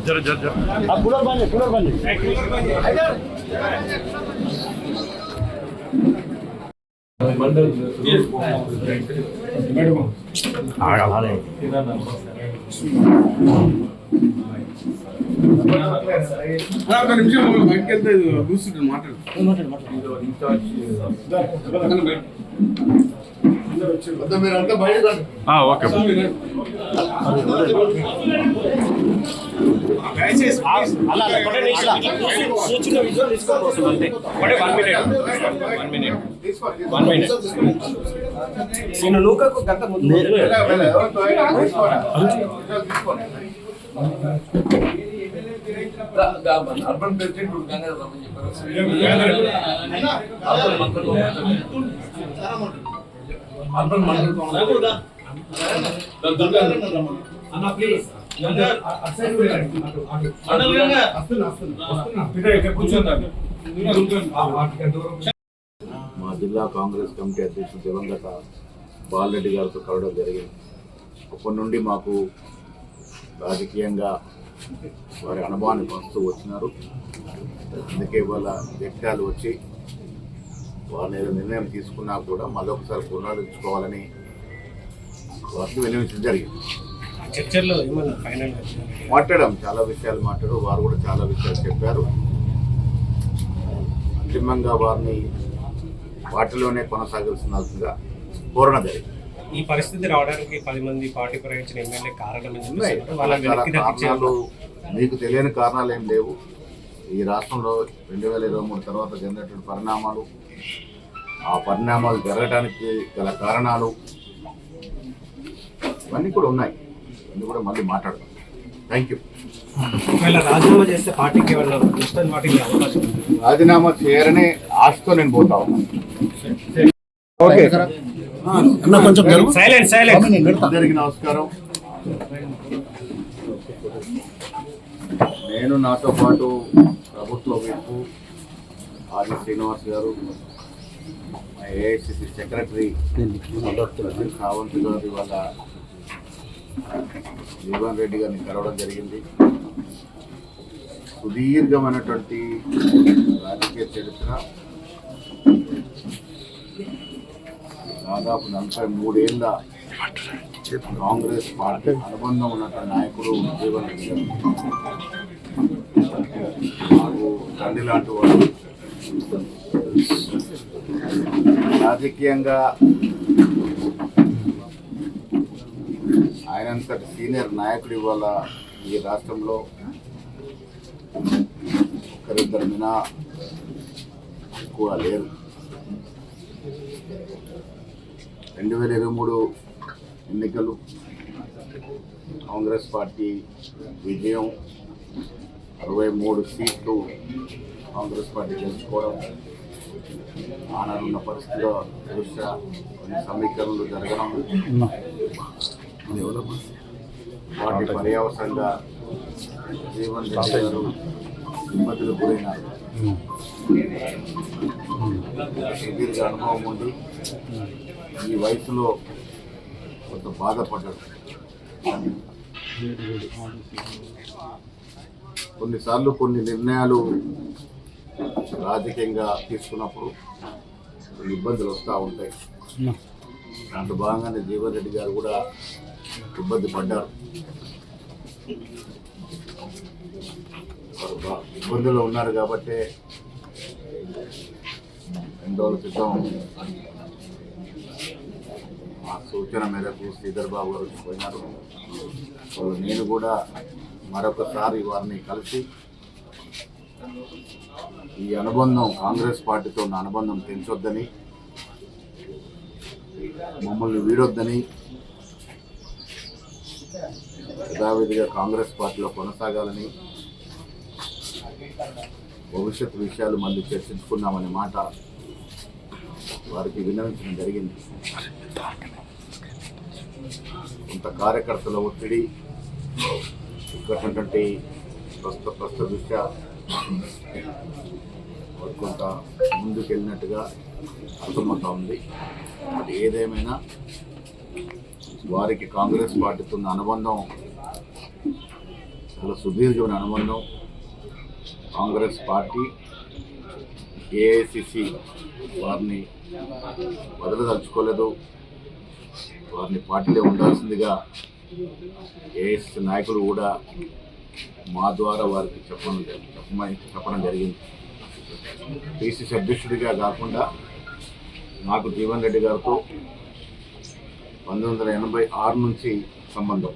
जरा जरा जरा कूलर बंद నిమిషం బయటకు వెళ్తే కూర్చుంటారు మాట్లాడు మీరంతా బయట okay urban president urban mandal మా జిల్లా కాంగ్రెస్ కమిటీ అధ్యక్షుడు దివంగత బాలరెడ్డి గారితో కలవడం జరిగింది. అప్పటి నుండి మాకు రాజకీయంగా వారి అనుభవాన్ని పంచుతూ వచ్చినారు. అందుకే వాళ్ళ వ్యక్తాలు వచ్చి వాళ్ళు ఏదో నిర్ణయం తీసుకున్నా కూడా మళ్ళొకసారి పునరుద్ధరించుకోవాలని వారికి వినియోగించడం జరిగింది. చర్చల్లో ఏమన్నా ఫైనల్ మాట్లాడాం, చాలా విషయాలు మాట్లాడారు. వారు కూడా చాలా విషయాలు చెప్పారు. అంతిమంగా వారిని వాటిలోనే కొనసాగాల్సిందిగా కోరణ జరిగింది. ఈ పరిస్థితి రావడానికి 10 మంది పార్టీ ప్రకటించిన ఎమ్మెల్యే కారణం కారణాలు మీకు తెలియని కారణాలు ఏం లేవు. ఈ రాష్ట్రంలో 2023 తర్వాత జరిగినటువంటి పరిణామాలు, ఆ పరిణామాలు జరగడానికి గల కారణాలు ఇవన్నీ కూడా ఉన్నాయి. ఇవన్నీ కూడా మళ్ళీ మాట్లాడతాం. Thank you. రాజీనామా చేస్తే పార్టీకి రాజీనామా చేయరనే ఆశతో నేను పోతా ఉన్నాను. అందరికీ నమస్కారం. నేను నాతో పాటు ప్రభుత్వ విప్పు ఆది శ్రీనివాస్ గారు, ఏఐసిసి సెక్రటరీ సావంత్ గారు ఇవాళ జీవన్ రెడ్డి గారిని కలవడం జరిగింది. సుదీర్ఘమైనటువంటి రాజకీయ చరిత్ర, దాదాపు 43 ఏళ్ళ కాంగ్రెస్ పార్టీ అనుబంధం ఉన్నటువంటి నాయకుడు జీవన్ రెడ్డి గారు నాకు తండ్రి లాంటి వాడు. రాజకీయంగా ఆయనంతటి సీనియర్ నాయకుడు ఇవాళ ఈ రాష్ట్రంలో ఒకరిద్దరు మినా ఎక్కువ లేరు. 2023 ఎన్నికలు కాంగ్రెస్ పార్టీ విజయం, 63 సీట్లు కాంగ్రెస్ పార్టీ గెలుచుకోవడం, ఆనాడున్న పరిస్థితిలో దృష్ట్యా కొన్ని సమీకరణలు జరగడం, వాటి పర్యవసంగా జీవన్ రెడ్డి గారు ఇబ్బందులు గురైనారు. సుదీర్ఘ అనుభవం ఉంది. ఈ వయసులో కొంత బాధపడ్డాడు. కొన్నిసార్లు కొన్ని నిర్ణయాలు రాజకీయంగా తీసుకున్నప్పుడు కొన్ని ఇబ్బందులు వస్తూ ఉంటాయి. దాంట్లో భాగంగానే జీవన్ రెడ్డి గారు కూడా ఇబ్బంది పడ్డారు. ఇబ్బందుల్లో ఉన్నారు కాబట్టి 2 రోజుల క్రితం ఆ సూచన మేరకు శ్రీధర్ బాబు గారు పోయినారు. నేను కూడా మరొకసారి వారిని కలిసి ఈ అనుబంధం, కాంగ్రెస్ పార్టీతో ఉన్న అనుబంధం పెంచొద్దని, మమ్మల్ని వీడొద్దని, యథావిధిగా కాంగ్రెస్ పార్టీలో కొనసాగాలని, భవిష్యత్ విషయాలు మళ్ళీ చర్చించుకున్నామనే మాట వారికి విన్నవించడం జరిగింది. కొంత కార్యకర్తల ఒత్తిడి, ఇక్కడటువంటి ప్రస్తుత దృష్ట్యా కొంత ముందుకెళ్ళినట్టుగా అర్థమవుతా ఉంది. అది ఏదేమైనా వారికి కాంగ్రెస్ పార్టీతో ఉన్న అనుబంధం చాలా సుదీర్ఘమైన అనుబంధం. కాంగ్రెస్ పార్టీ, ఏఐసిసి వారిని వదలదలుచుకోలేదు. వారిని పార్టీలో ఉండాల్సిందిగా ఏఐసిసి నాయకులు కూడా మా ద్వారా వారికి చెప్పడం జరిగింది. పిసిసి అధ్యక్షుడిగా కాకుండా నాకు జీవన్ రెడ్డి గారితో 1986 నుంచి సంబంధం.